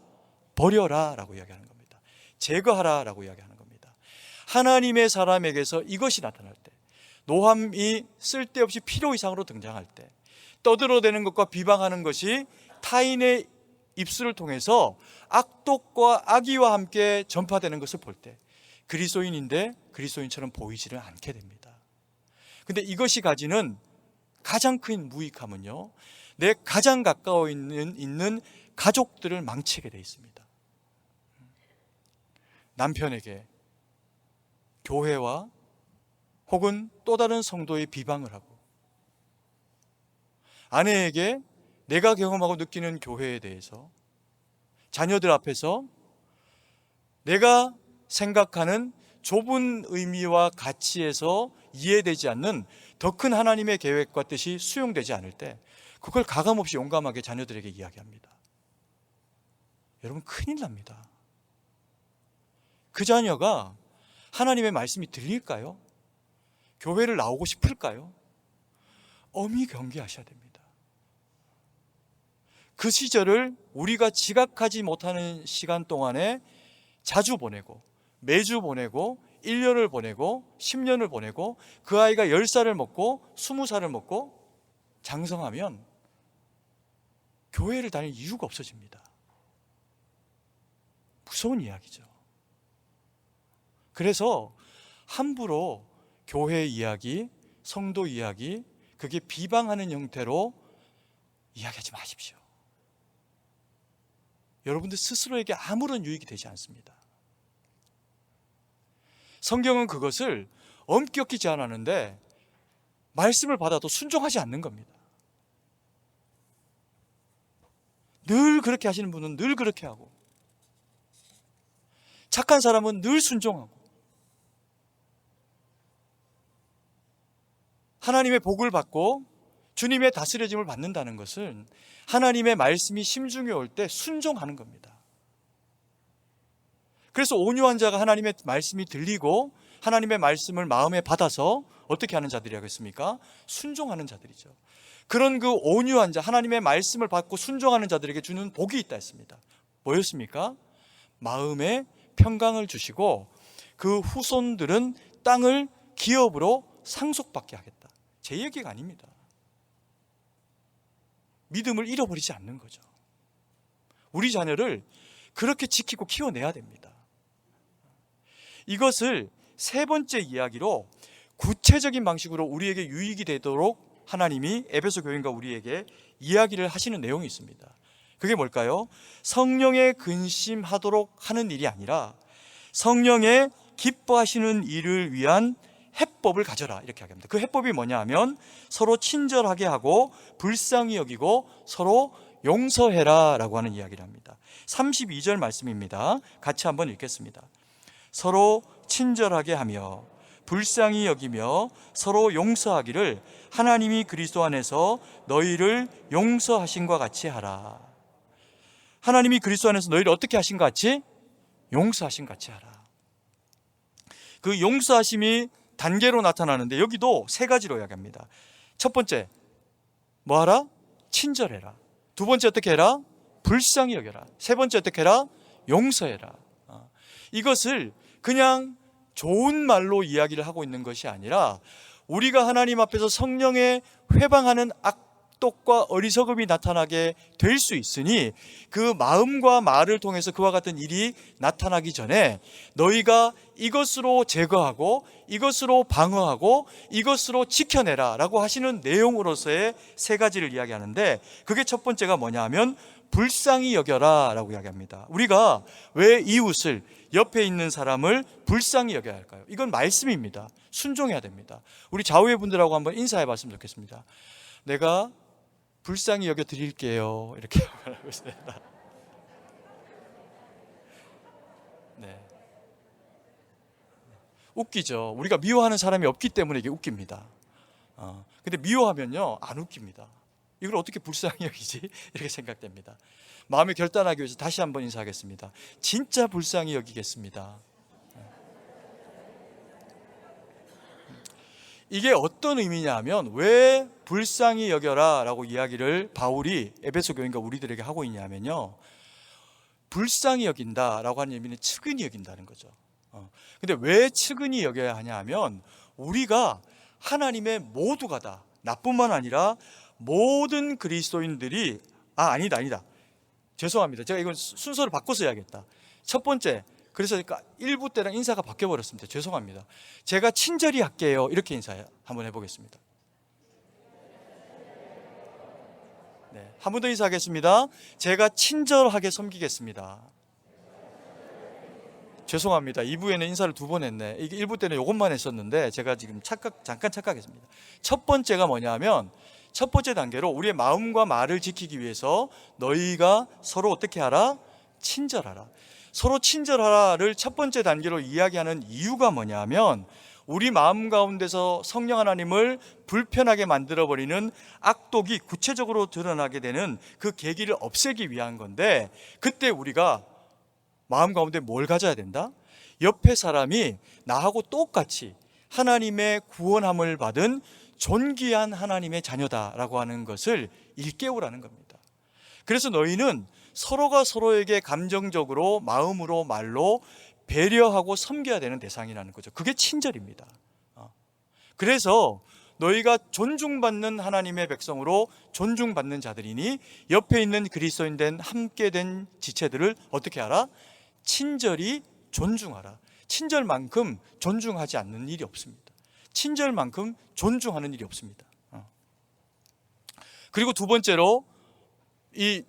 버려라 라고 이야기하는 겁니다. 제거하라 라고 이야기하는 겁니다. 하나님의 사람에게서 이것이 나타날 때, 노함이 쓸데없이 필요 이상으로 등장할 때, 떠들어대는 것과 비방하는 것이 타인의 입술을 통해서 악독과 악의와 함께 전파되는 것을 볼 때 그리스도인인데 그리스도인처럼 보이지를 않게 됩니다. 근데 이것이 가지는 가장 큰 무익함은요, 내 가장 가까워 있는 가족들을 망치게 돼 있습니다. 남편에게 교회와 혹은 또 다른 성도의 비방을 하고, 아내에게 내가 경험하고 느끼는 교회에 대해서 자녀들 앞에서 내가 생각하는 좁은 의미와 가치에서 이해되지 않는 더 큰 하나님의 계획과 뜻이 수용되지 않을 때 그걸 가감없이 용감하게 자녀들에게 이야기합니다. 여러분, 큰일 납니다. 그 자녀가 하나님의 말씀이 들릴까요? 교회를 나오고 싶을까요? 엄히 경계하셔야 됩니다. 그 시절을 우리가 지각하지 못하는 시간 동안에 자주 보내고 매주 보내고 1년을 보내고 10년을 보내고 그 아이가 10살을 먹고 20살을 먹고 장성하면 교회를 다닐 이유가 없어집니다. 무서운 이야기죠. 그래서 함부로 교회 이야기, 성도 이야기, 그게 비방하는 형태로 이야기하지 마십시오. 여러분들 스스로에게 아무런 유익이 되지 않습니다. 성경은 그것을 엄격히 제한하는데 말씀을 받아도 순종하지 않는 겁니다. 늘 그렇게 하시는 분은 늘 그렇게 하고, 착한 사람은 늘 순종하고, 하나님의 복을 받고 주님의 다스려짐을 받는다는 것은 하나님의 말씀이 심중에 올 때 순종하는 겁니다. 그래서 온유한 자가 하나님의 말씀이 들리고 하나님의 말씀을 마음에 받아서 어떻게 하는 자들이라고 했습니까? 순종하는 자들이죠. 그런 그 온유한 자, 하나님의 말씀을 받고 순종하는 자들에게 주는 복이 있다 했습니다. 뭐였습니까? 마음에 평강을 주시고 그 후손들은 땅을 기업으로 상속받게 하겠다. 제 얘기가 아닙니다. 믿음을 잃어버리지 않는 거죠. 우리 자녀를 그렇게 지키고 키워내야 됩니다. 이것을 세 번째 이야기로 구체적인 방식으로 우리에게 유익이 되도록 하나님이 에베소 교인과 우리에게 이야기를 하시는 내용이 있습니다. 그게 뭘까요? 성령에 근심하도록 하는 일이 아니라 성령에 기뻐하시는 일을 위한 해법을 가져라, 이렇게 이야기합니다. 그 해법이 뭐냐 하면 서로 친절하게 하고 불쌍히 여기고 서로 용서해라 라고 하는 이야기를 합니다. 32절 말씀입니다. 같이 한번 읽겠습니다. 서로 친절하게 하며 불쌍히 여기며 서로 용서하기를 하나님이 그리스도 안에서 너희를 용서하신 것 같이 하라. 하나님이 그리스도 안에서 너희를 어떻게 하신 것 같이? 용서하신 것 같이 하라. 그 용서하심이 단계로 나타나는데 여기도 세 가지로 이야기합니다. 첫 번째, 뭐 하라? 친절해라. 두 번째, 어떻게 해라? 불쌍히 여겨라. 세 번째, 어떻게 해라? 용서해라. 이것을 그냥 좋은 말로 이야기를 하고 있는 것이 아니라 우리가 하나님 앞에서 성령에 회방하는 악독과 어리석음이 나타나게 될 수 있으니 그 마음과 말을 통해서 그와 같은 일이 나타나기 전에 너희가 이것으로 제거하고 이것으로 방어하고 이것으로 지켜내라 라고 하시는 내용으로서의 세 가지를 이야기하는데, 그게 첫 번째가 뭐냐 하면 불쌍히 여겨라 라고 이야기합니다. 우리가 왜 이웃을, 옆에 있는 사람을 불쌍히 여겨야 할까요? 이건 말씀입니다. 순종해야 됩니다. 우리 좌우의 분들하고 한번 인사해 봤으면 좋겠습니다. 내가 불쌍히 여겨 드릴게요, 이렇게 말하고 있습니다. 네. 웃기죠. 우리가 미워하는 사람이 없기 때문에 이게 웃깁니다. 근데 미워하면요 안 웃깁니다. 이걸 어떻게 불쌍히 여기지? 이렇게 생각됩니다. 마음을 결단하기 위해서 다시 한번 인사하겠습니다. 진짜 불쌍히 여기겠습니다. 이게 어떤 의미냐 하면, 왜 불쌍히 여겨라 라고 이야기를 바울이 에베소 교인과 우리들에게 하고 있냐면요, 불쌍히 여긴다 라고 하는 의미는 측은히 여긴다는 거죠. 근데 왜 측은히 여겨야 하냐 하면, 우리가 하나님의 모두가 다, 나뿐만 아니라 모든 그리스도인들이 아니다. 죄송합니다. 제가 이건 순서를 바꿔서 해야겠다. 첫 번째, 그래서 1부 때랑 인사가 바뀌어버렸습니다. 죄송합니다. 제가 친절히 할게요, 이렇게 인사 한번 해보겠습니다. 네, 한 번 더 인사하겠습니다. 제가 친절하게 섬기겠습니다. 죄송합니다. 2부에는 인사를 2번 했네. 이게 1부 때는 이것만 했었는데 제가 지금 잠깐 착각했습니다. 첫 번째가 뭐냐면, 첫 번째 단계로 우리의 마음과 말을 지키기 위해서 너희가 서로 어떻게 하라? 친절하라. 서로 친절하라를 첫 번째 단계로 이야기하는 이유가 뭐냐면, 우리 마음 가운데서 성령 하나님을 불편하게 만들어버리는 악독이 구체적으로 드러나게 되는 그 계기를 없애기 위한 건데, 그때 우리가 마음 가운데 뭘 가져야 된다? 옆에 사람이 나하고 똑같이 하나님의 구원함을 받은 존귀한 하나님의 자녀다라고 하는 것을 일깨우라는 겁니다. 그래서 너희는 서로가 서로에게 감정적으로, 마음으로, 말로 배려하고 섬겨야 되는 대상이라는 거죠. 그게 친절입니다. 그래서 너희가 존중받는 하나님의 백성으로 존중받는 자들이니 옆에 있는 그리스도인 된 함께 된 지체들을 어떻게 하라? 친절히 존중하라. 친절만큼 존중하지 않는 일이 없습니다. 친절만큼 존중하는 일이 없습니다. 그리고 두 번째로, 이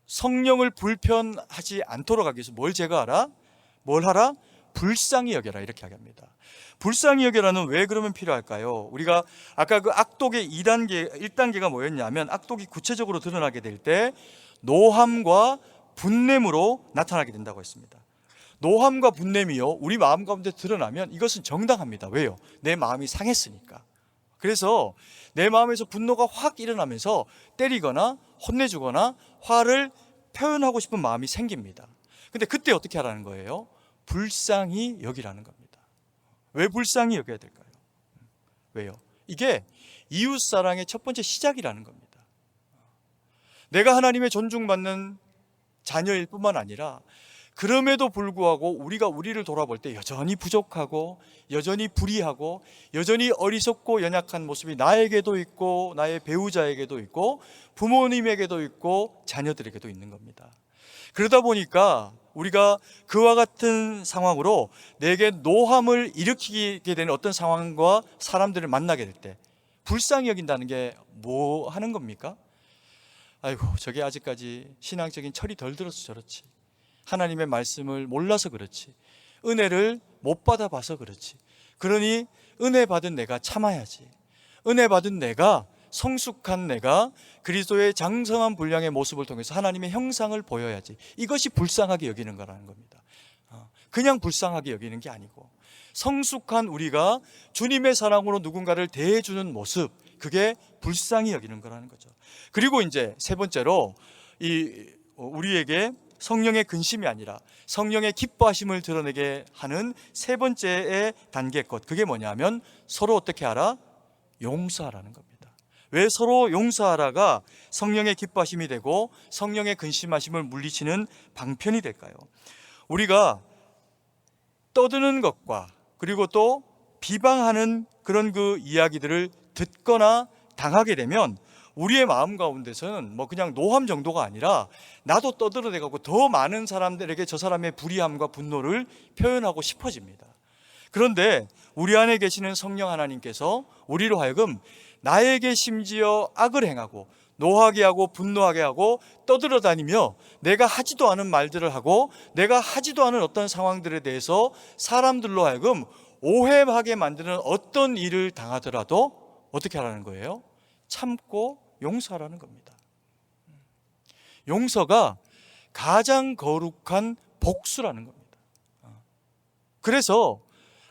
성령을 불편하지 않도록 하기 위해서 뭘 제거하라? 뭘 하라? 불쌍히 여겨라, 이렇게 하랍니다. 불쌍히 여겨라는 왜 그러면 필요할까요? 우리가 아까 그 악독의 1단계가 뭐였냐면, 악독이 구체적으로 드러나게 될 때 노함과 분냄으로 나타나게 된다고 했습니다. 노함과 분냄이요, 우리 마음 가운데 드러나면 이것은 정당합니다. 왜요? 내 마음이 상했으니까. 그래서 내 마음에서 분노가 확 일어나면서 때리거나 혼내주거나 화를 표현하고 싶은 마음이 생깁니다. 근데 그때 어떻게 하라는 거예요? 불쌍히 여기라는 겁니다. 왜 불쌍히 여겨야 될까요? 왜요? 이게 이웃사랑의 첫 번째 시작이라는 겁니다. 내가 하나님의 존중받는 자녀일 뿐만 아니라, 그럼에도 불구하고 우리가 우리를 돌아볼 때 여전히 부족하고, 여전히 불의하고, 여전히 어리석고 연약한 모습이 나에게도 있고, 나의 배우자에게도 있고, 부모님에게도 있고, 자녀들에게도 있는 겁니다. 그러다 보니까 우리가 그와 같은 상황으로 내게 노함을 일으키게 되는 어떤 상황과 사람들을 만나게 될 때 불쌍히 여긴다는 게 뭐 하는 겁니까? 아이고, 저게 아직까지 신앙적인 철이 덜 들어서 저렇지, 하나님의 말씀을 몰라서 그렇지, 은혜를 못 받아봐서 그렇지, 그러니 은혜 받은 내가 참아야지, 은혜 받은 내가, 성숙한 내가 그리스도의 장성한 분량의 모습을 통해서 하나님의 형상을 보여야지, 이것이 불쌍하게 여기는 거라는 겁니다. 그냥 불쌍하게 여기는 게 아니고, 성숙한 우리가 주님의 사랑으로 누군가를 대해주는 모습, 그게 불쌍히 여기는 거라는 거죠. 그리고 이제 세 번째로, 우리에게 성령의 근심이 아니라 성령의 기뻐하심을 드러내게 하는 세 번째의 단계 것, 그게 뭐냐면 서로 어떻게 하라? 용서하라는 겁니다. 왜 서로 용서하라가 성령의 기뻐하심이 되고 성령의 근심하심을 물리치는 방편이 될까요? 우리가 떠드는 것과 그리고 또 비방하는 그런 그 이야기들을 듣거나 당하게 되면 우리의 마음 가운데서는 뭐 그냥 노함 정도가 아니라 나도 떠들어대고 더 많은 사람들에게 저 사람의 불의함과 분노를 표현하고 싶어집니다. 그런데 우리 안에 계시는 성령 하나님께서 우리로 하여금 나에게 심지어 악을 행하고 노하게 하고 분노하게 하고 떠들어다니며 내가 하지도 않은 말들을 하고 내가 하지도 않은 어떤 상황들에 대해서 사람들로 하여금 오해하게 만드는 어떤 일을 당하더라도 어떻게 하라는 거예요? 참고 용서하라는 겁니다. 용서가 가장 거룩한 복수라는 겁니다. 그래서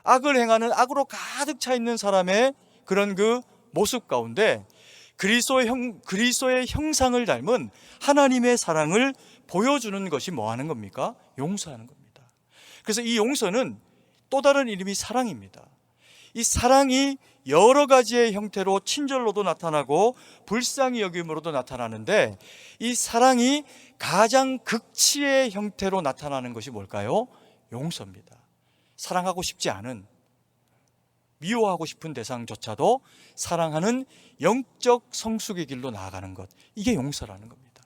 악을 행하는, 악으로 가득 차 있는 사람의 그런 그 모습 가운데 그리스도의 형상을 닮은 하나님의 사랑을 보여주는 것이 뭐 하는 겁니까? 용서하는 겁니다. 그래서 이 용서는 또 다른 이름이 사랑입니다. 이 사랑이 여러 가지의 형태로 친절로도 나타나고 불쌍히 여김으로도 나타나는데, 이 사랑이 가장 극치의 형태로 나타나는 것이 뭘까요? 용서입니다. 사랑하고 싶지 않은, 미워하고 싶은 대상조차도 사랑하는 영적 성숙의 길로 나아가는 것, 이게 용서라는 겁니다.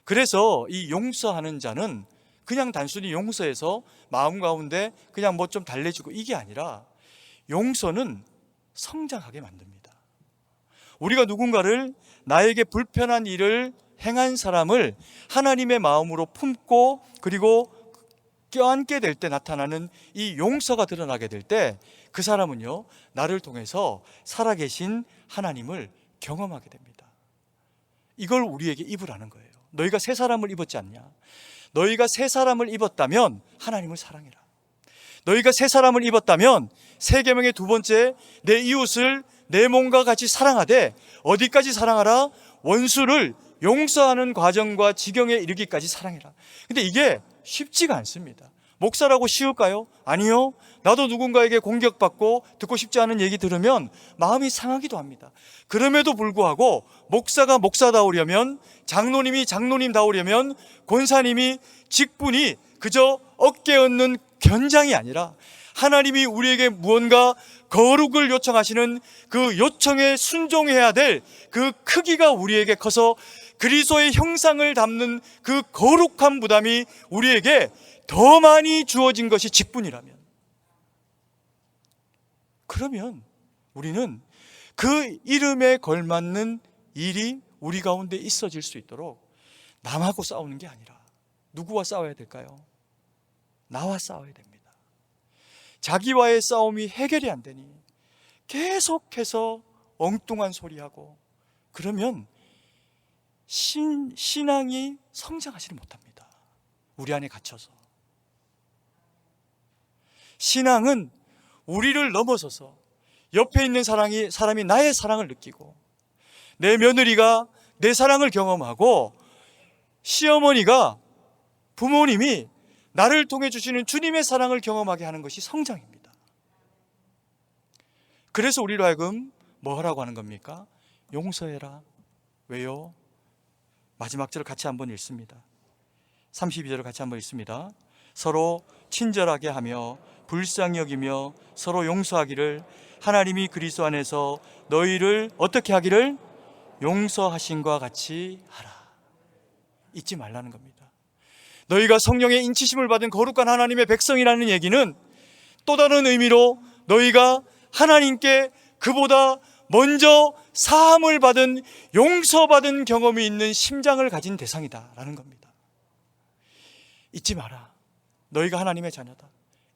그래서 이 용서하는 자는 그냥 단순히 용서해서 마음 가운데 그냥 뭐 좀 달래주고 이게 아니라, 용서는 성장하게 만듭니다. 우리가 누군가를, 나에게 불편한 일을 행한 사람을 하나님의 마음으로 품고 그리고 껴안게 될 때 나타나는 이 용서가 드러나게 될 때, 그 사람은요, 나를 통해서 살아계신 하나님을 경험하게 됩니다. 이걸 우리에게 입으라는 거예요. 너희가 새 사람을 입었지 않냐? 너희가 새 사람을 입었다면 하나님을 사랑해라. 너희가 새 사람을 입었다면 새 계명의 두 번째, 내 이웃을 내 몸과 같이 사랑하되, 어디까지 사랑하라? 원수를 용서하는 과정과 지경에 이르기까지 사랑해라. 근데 이게 쉽지가 않습니다. 목사라고 쉬울까요? 아니요. 나도 누군가에게 공격받고 듣고 싶지 않은 얘기 들으면 마음이 상하기도 합니다. 그럼에도 불구하고 목사가 목사다우려면, 장로님이 장로님다우려면, 권사님이 직분이 그저 어깨 얹는 견장이 아니라 하나님이 우리에게 무언가 거룩을 요청하시는 그 요청에 순종해야 될 그 크기가 우리에게 커서 그리스도의 형상을 담는 그 거룩한 부담이 우리에게 더 많이 주어진 것이 직분이라면, 그러면 우리는 그 이름에 걸맞는 일이 우리 가운데 있어질 수 있도록 남하고 싸우는 게 아니라 누구와 싸워야 될까요? 나와 싸워야 됩니다. 자기와의 싸움이 해결이 안 되니 계속해서 엉뚱한 소리하고, 그러면 신앙이 성장하지를 못합니다. 우리 안에 갇혀서. 신앙은 우리를 넘어서서 옆에 있는 사람이 나의 사랑을 느끼고, 내 며느리가 내 사랑을 경험하고, 시어머니가, 부모님이 나를 통해 주시는 주님의 사랑을 경험하게 하는 것이 성장입니다. 그래서 우리로 하여금 뭐 하라고 하는 겁니까? 용서해라. 왜요? 마지막 절을 같이 한번 읽습니다. 32절을 같이 한번 읽습니다. 서로 친절하게 하며 불쌍히 여기며 서로 용서하기를, 하나님이 그리스도 안에서 너희를 어떻게 하기를? 용서하신과 같이 하라. 잊지 말라는 겁니다. 너희가 성령의 인치심을 받은 거룩한 하나님의 백성이라는 얘기는 또 다른 의미로 너희가 하나님께 그보다 먼저 사함을 받은, 용서받은 경험이 있는 심장을 가진 대상이다라는 겁니다. 잊지 마라. 너희가 하나님의 자녀다.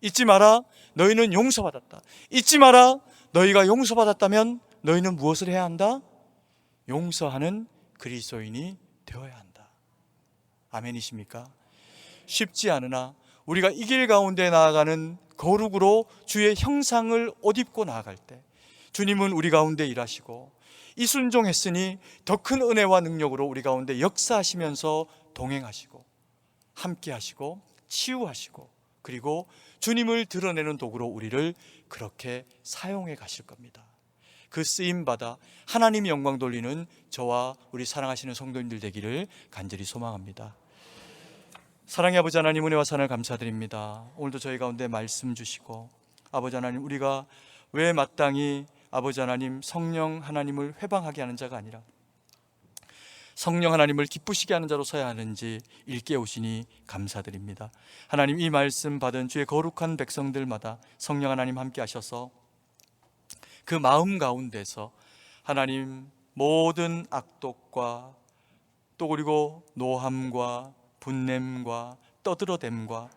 잊지 마라. 너희는 용서받았다. 잊지 마라. 너희가 용서받았다면 너희는 무엇을 해야 한다? 용서하는 그리스도인이 되어야 한다. 아멘이십니까? 쉽지 않으나 우리가 이 길 가운데 나아가는 거룩으로 주의 형상을 옷 입고 나아갈 때, 주님은 우리 가운데 일하시고 이순종했으니 더 큰 은혜와 능력으로 우리 가운데 역사하시면서 동행하시고 함께 하시고 치유하시고, 그리고 주님을 드러내는 도구로 우리를 그렇게 사용해 가실 겁니다. 그 쓰임받아 하나님 영광 돌리는 저와 우리 사랑하시는 성도님들 되기를 간절히 소망합니다. 사랑의 아버지 하나님, 은혜와 사랑을 감사드립니다. 오늘도 저희 가운데 말씀 주시고, 아버지 하나님, 우리가 왜 마땅히 아버지 하나님 성령 하나님을 회방하게 하는 자가 아니라 성령 하나님을 기쁘시게 하는 자로 서야 하는지 일깨우시니 감사드립니다. 하나님, 이 말씀 받은 주의 거룩한 백성들마다 성령 하나님 함께 하셔서 그 마음 가운데서 하나님 모든 악독과 또 그리고 노함과 분냄과 떠들어댐과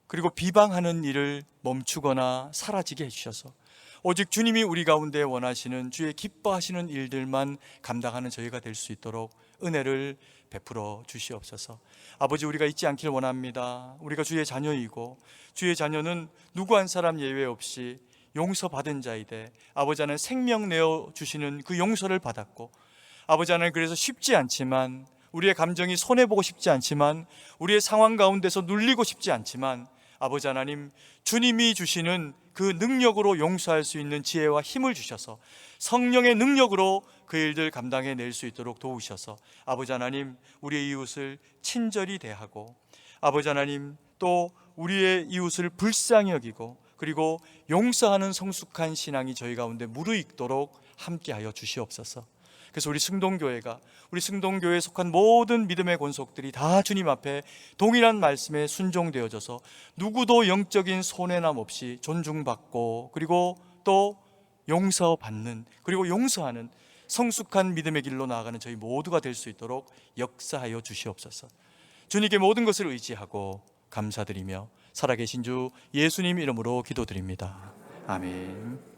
그리고 비방하는 일을 멈추거나 사라지게 해주셔서 오직 주님이 우리 가운데 원하시는 주의 기뻐하시는 일들만 감당하는 저희가 될 수 있도록 은혜를 베풀어 주시옵소서. 아버지, 우리가 잊지 않길 원합니다. 우리가 주의 자녀이고 주의 자녀는 누구 한 사람 예외 없이 용서받은 자이되 아버지 하나님 생명 내어주시는 그 용서를 받았고 아버지 하나님 그래서 쉽지 않지만 우리의 감정이 손해보고 싶지 않지만 우리의 상황 가운데서 눌리고 싶지 않지만 아버지 하나님 주님이 주시는 그 능력으로 용서할 수 있는 지혜와 힘을 주셔서 성령의 능력으로 그 일들 감당해낼 수 있도록 도우셔서 아버지 하나님 우리의 이웃을 친절히 대하고 아버지 하나님 또 우리의 이웃을 불쌍히 여기고 그리고 용서하는 성숙한 신앙이 저희 가운데 무르익도록 함께하여 주시옵소서. 그래서 우리 승동교회에 속한 모든 믿음의 권속들이 다 주님 앞에 동일한 말씀에 순종되어져서 누구도 영적인 손해남 없이 존중받고 그리고 또 용서받는 그리고 용서하는 성숙한 믿음의 길로 나아가는 저희 모두가 될 수 있도록 역사하여 주시옵소서. 주님께 모든 것을 의지하고 감사드리며 살아계신 주 예수님 이름으로 기도드립니다. 아멘.